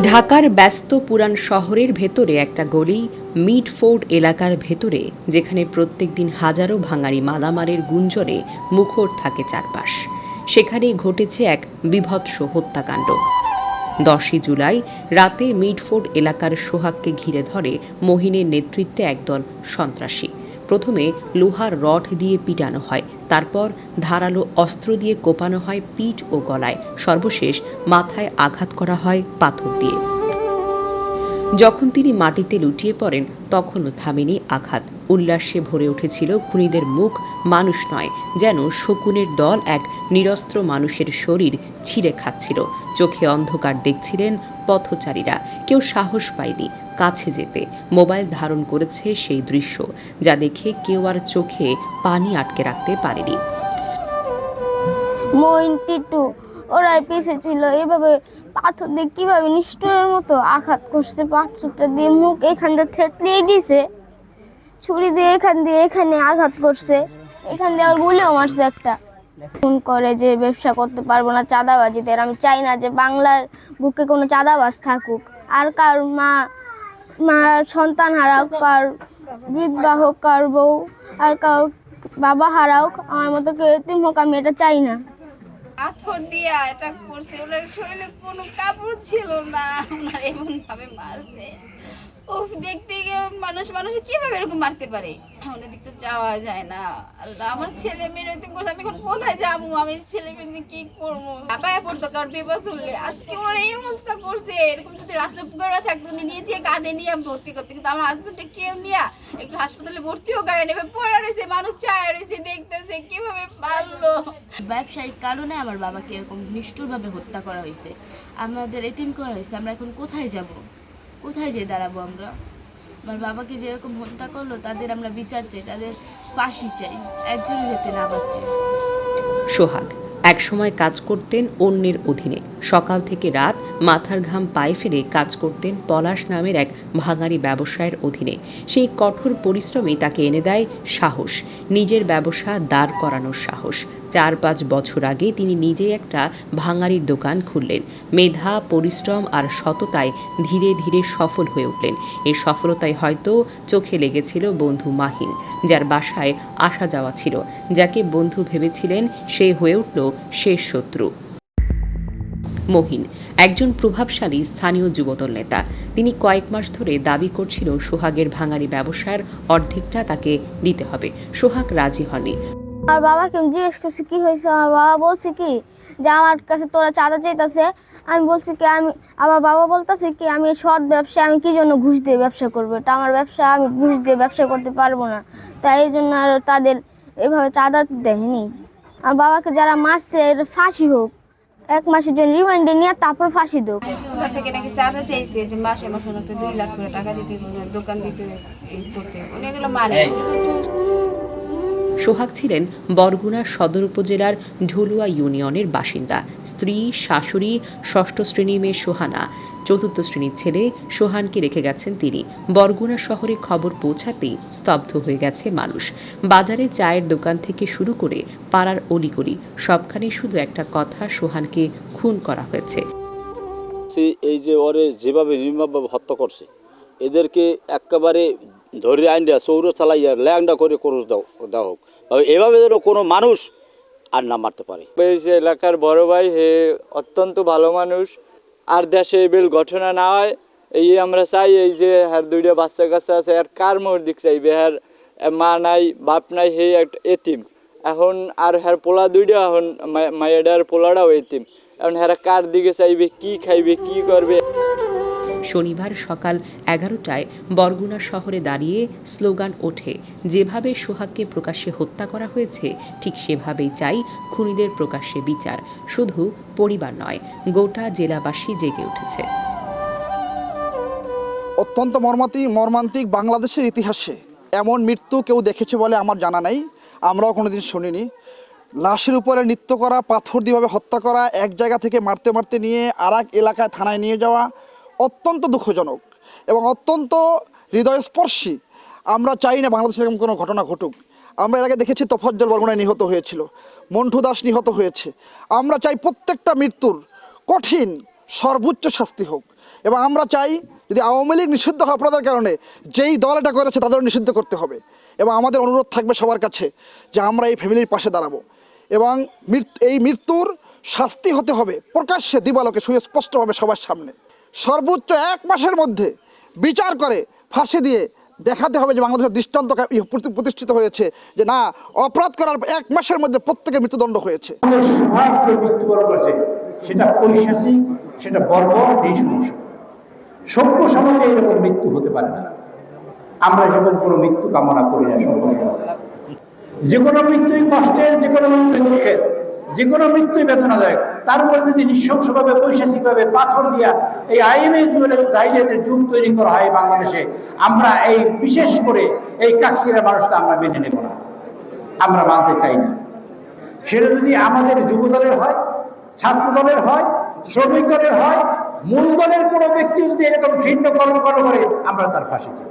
ঢাকার ব্যস্ত পুরান শহরের ভেতরে একটা গলি মিডফোর্ড এলাকার ভেতরে, যেখানে প্রত্যেকদিন হাজারো ভাঙারি মালামালের গুঞ্জনে মুখর থাকে চারপাশ। সেখানেই ঘটেছে এক বীভৎস হত্যাকাণ্ড। 10ই জুলাই রাতে মিডফোর্ড এলাকার সোহাগকে ঘিরে ধরে মহিনের নেতৃত্বে একদল সন্ত্রাসী। প্রথমে লোহার রড দিয়ে পিটানো হয়, তারপর ধারালো অস্ত্র দিয়ে কোপানো হয় পিঠ ও গলায়, সর্বশেষ মাথায় আঘাত করা হয় পাথর দিয়ে। যখন তিনি মাটিতে লুটিয়ে পড়েন তখনও থামেনি আঘাত। উল্লাসে ভরে উঠেছিল খুনিদের মুখ। মানুষ নয়, যেন শকুনের দল এক নিরস্ত্র মানুষের শরীর ছিঁড়ে খাচ্ছিল। চোখে অন্ধকার দেখছিলেন পথচারীরা, কেউ সাহস পায়নি কাছে যেতে। মোবাইল ধারণ করেছে সেই দৃশ্য, যা দেখে কেউ আর চোখে পানি আটকে রাখতে পারেনি। ওরাই পিছে ছিল, এভাবে পাথর দিয়ে কিভাবে নিষ্ঠুরের মতো আঘাত করছে। পাথরটা দিয়ে মুখ এখানটা থেতলিয়ে দিয়েছে, ছুরি দিয়ে এখানে আঘাত করছে, এখান দিয়ে আবার গুলিও মারছে একটা। ফোন করে যে ব্যবসা করতে পারবো না চাঁদাবাজিদের। আমি চাই না যে বাংলার বুকে কোনো চাঁদাবাজ থাকুক। আর কার মা সন্তান হারাক, কার বৃদ্ধা হোক, কার বউ আর কার বাবা হারাক, আমার মতো কেউ এতিম হোক, আমি এটা চাই না। পাথর দিয়া এটা করছে, ওনার শরীরে কোনো কাপড় ছিল না, ওনার এমন ভাবে মারছে। ও দেখতে গিয়ে মানুষ কিভাবে এরকম মারতে পারে, ওনার দিক তো যাওয়া যায় না। আল্লাহ, আমার ছেলে মেয়ে এরকম করছে, আমি এখন কোথায় যাবো? আমি ছেলে মেয়ে কি করবো? ঢাকায় পড়তো কারণ বিপদ হলে, আজকে ওনার এই অবস্থা করছে। এরকম যদি রাস্তা পুকুরা থাকতো উনি নিয়ে কাঁধে নিয়ে ভর্তি করতে, কিন্তু আমার হাজবেন্ডে কেউ নিয়ে একটু হাসপাতালে ভর্তিও করেন। এবার পড়ে রয়েছে, মানুষ চায় রয়েছে, দেখতেছে কিভাবে পারলো। ব্যবসায়িক কারণে আমার বাবাকে এরকম নিষ্ঠুরভাবে হত্যা করা হয়েছে, আমাদের এতিম করা হয়েছে। আমরা এখন কোথায় যাব? কোথায় যেয়ে দাঁড়াবো আমরা? আমার বাবাকে যেরকম হত্যা করলো তাদের আমরা বিচার চাই, তাদের ফাঁসি চাই, একজনও যেতে না বাঁচে। সোহাগ একসময় কাজ করতেন অন্যের অধীনে। সকাল থেকে রাত মাথার ঘাম পায়ে ফেলে কাজ করতেন পলাশ নামের এক ভাঙারি ব্যবসায়ের অধীনে। সেই কঠোর পরিশ্রমই তাকে এনে দেয় সাহস, নিজের ব্যবসা দাঁড় করানোর সাহস। 4-5 বছর আগে তিনি নিজেই একটা ভাঙারির দোকান খুললেন। মেধা, পরিশ্রম আর সততায় ধীরে ধীরে সফল হয়ে উঠলেন। এই সফলতায় হয়তো চোখে লেগেছিল বন্ধু মাহিন, যার বাসায় আসা যাওয়া ছিল। যাকে বন্ধু ভেবেছিলেন, সে হয়ে উঠল শেষ শত্রু। মহিন একজন প্রভাবশালী স্থানীয় যুবদল নেতা। তিনি কয়েক মাস ধরে দাবি করছিল সোহাগের ভাঙারি ব্যবসার অর্ধেকটা তাকে দিতে হবে। সোহাগ রাজি হয়নি। আমার বাবাকে আমি জিজ্ঞেস করছি কি হয়েছে, আমার বাবা বলছে কি যে আমার কাছে তোরা চাঁদা চাইতেছে। আমি বলছি কি আমার বাবা বলতেছে কি আমি সৎ ব্যবসা, আমি কি জন্য ঘুষ দিয়ে ব্যবসা করবো? এটা আমার ব্যবসা, আমি ঘুষ দিয়ে ব্যবসা করতে পারবো না। তাই এই জন্য আর তাদের এভাবে চাঁদা দেয়নি। আমার বাবাকে যারা মারছে ফাঁসি হোক, 1 মাসের জন্য রিমান্ডে নিয়ে তারপর ফাঁসি হোক। ওখান থেকে নাকি চাঁদা চাইছে যে মাসে ওনাকে 2 লাখ করে টাকা দিতে, দোকান দিতে, করতে, উনি এগুলো মানে। সোহাগ ছিলেন বরগুনা সদর উপজেলার ঢুলুয়া ইউনিয়নের বাসিন্দা। স্ত্রী, শাশুড়ি, 6ষ্ঠ শ্রেণীর মেয়ে সোহানা, 4র্থ শ্রেণীর ছেলে সোহানকে রেখে গেছেন তিনি। বরগুনা শহরে খবর পৌঁছাতেই স্তব্ধ হয়ে গেছে মানুষ। বাজারে চায়ের দোকান থেকে শুরু করে পাড়ার অলিগলি, সবখানে শুধু একটা কথা, সোহানকে খুন করা হয়েছে। এই যে ওরে যেভাবে নির্মমভাবে হত্যা করছে, এদেরকে একেবারে ধরে আইনটা চৌর চালাইয়া ল্যাংডা করে দেওয়া হোক। এভাবে যেন কোনো মানুষ আর না মারতে পারে। এই যে এলাকার বড় ভাই, হে অত্যন্ত ভালো মানুষ। আর দেশে এবেল ঘটনা না হয় এই আমরা চাই। এই যে হ্যার 2টা বাচ্চা কাচ্চা আছে, আর কার মোর দিক চাইবে? হ্যার মা নাই, বাপ নাই, হে একটা এতিম। এখন আর হ্যার পোলা 2টা, এখন মায়েডার পোলাটাও এতিম। এখন হ্যাঁ কার দিকে চাইবে? কি খাইবে, কি করবে? শনিবার সকাল 11টায় বরগুনা শহরে দাঁড়িয়ে স্লোগান ওঠে, যেভাবে সোহাগকে প্রকাশ্যে হত্যা করা হয়েছে ঠিক সেভাবেই চাই খুনিদের প্রকাশ্যে বিচার। শুধু পরিবার নয়, গোটা জেলাবাসী জেগে উঠেছে। অত্যন্ত মর্মান্তিক বাংলাদেশের ইতিহাসে এমন মৃত্যু কেউ দেখেছে বলে আমার জানা নাই, আমরাও কোনোদিন শুনিনি। লাশের উপরে নৃত্য করা, পাথর দিয়েভাবে হত্যা করা, এক জায়গা থেকে মারতে মারতে নিয়ে আর এক এলাকায় থানায় নিয়ে যাওয়া অত্যন্ত দুঃখজনক এবং অত্যন্ত হৃদয়স্পর্শী। আমরা চাই না বাংলাদেশে এরকম কোনো ঘটনা ঘটুক। আমরা এর আগে দেখেছি তোফাজ্জল বরগুনায় নিহত হয়েছিল, মন্টু দাস নিহত হয়েছে। আমরা চাই প্রত্যেকটা মৃত্যুর কঠিন সর্বোচ্চ শাস্তি হোক। এবং আমরা চাই যদি আওয়ামী লীগ নিষিদ্ধ হয় অপরাধের কারণে, যেই দল এটা করেছে তাদেরও নিষিদ্ধ করতে হবে। এবং আমাদের অনুরোধ থাকবে সবার কাছে যে আমরা এই ফ্যামিলির পাশে দাঁড়াবো এবং এই মৃত্যুর শাস্তি হতে হবে প্রকাশ্যে দিবালোকে সুস্পষ্টভাবে সবার সামনে। সর্বোচ্চ 1 মাসের মধ্যে বিচার করে ফাঁসি দিয়ে দেখাতে হবে যে বাংলাদেশের দৃষ্টান্ত প্রতিষ্ঠিত হয়েছে যে না, অপরাধ করার 1 মাসের মধ্যে প্রত্যেকের মৃত্যুদণ্ড হয়েছে। আমাদের সোহাগ যে মৃত্যুবরণ করেছে সেটা ঐতিহাসিক, সেটা বর্বর নৃশংস। সভ্য সমাজে এরকম মৃত্যু হতে পারে না। আমরা এরকম কোনো মৃত্যু কামনা করি না সভ্য সমাজে। যে কোনো মৃত্যুই কষ্টের, যে কোনো মৃত্যুই দুঃখের, যে কোনো মৃত্যুই বেদনাদায়ক। তার উপরে যদি নৃশংসভাবে বৈশাচিকভাবে পাথর দিয়া এই আইএমএ জাহিলিয়াতের যুগ তৈরি করা হয় বাংলাদেশে, আমরা এই বিশেষ করে এই কাকসিরা মানুষটা আমরা মেনে নেব না, আমরা মানতে চাই না। সেটা যদি আমাদের যুবদলের হয়, ছাত্র দলের হয়, শ্রমিক দলের হয়, মূল দলের কোনো ব্যক্তি যদি এরকম ঘৃণ্য কর্মকাণ্ড করে, আমরা তার ফাঁসি চাই।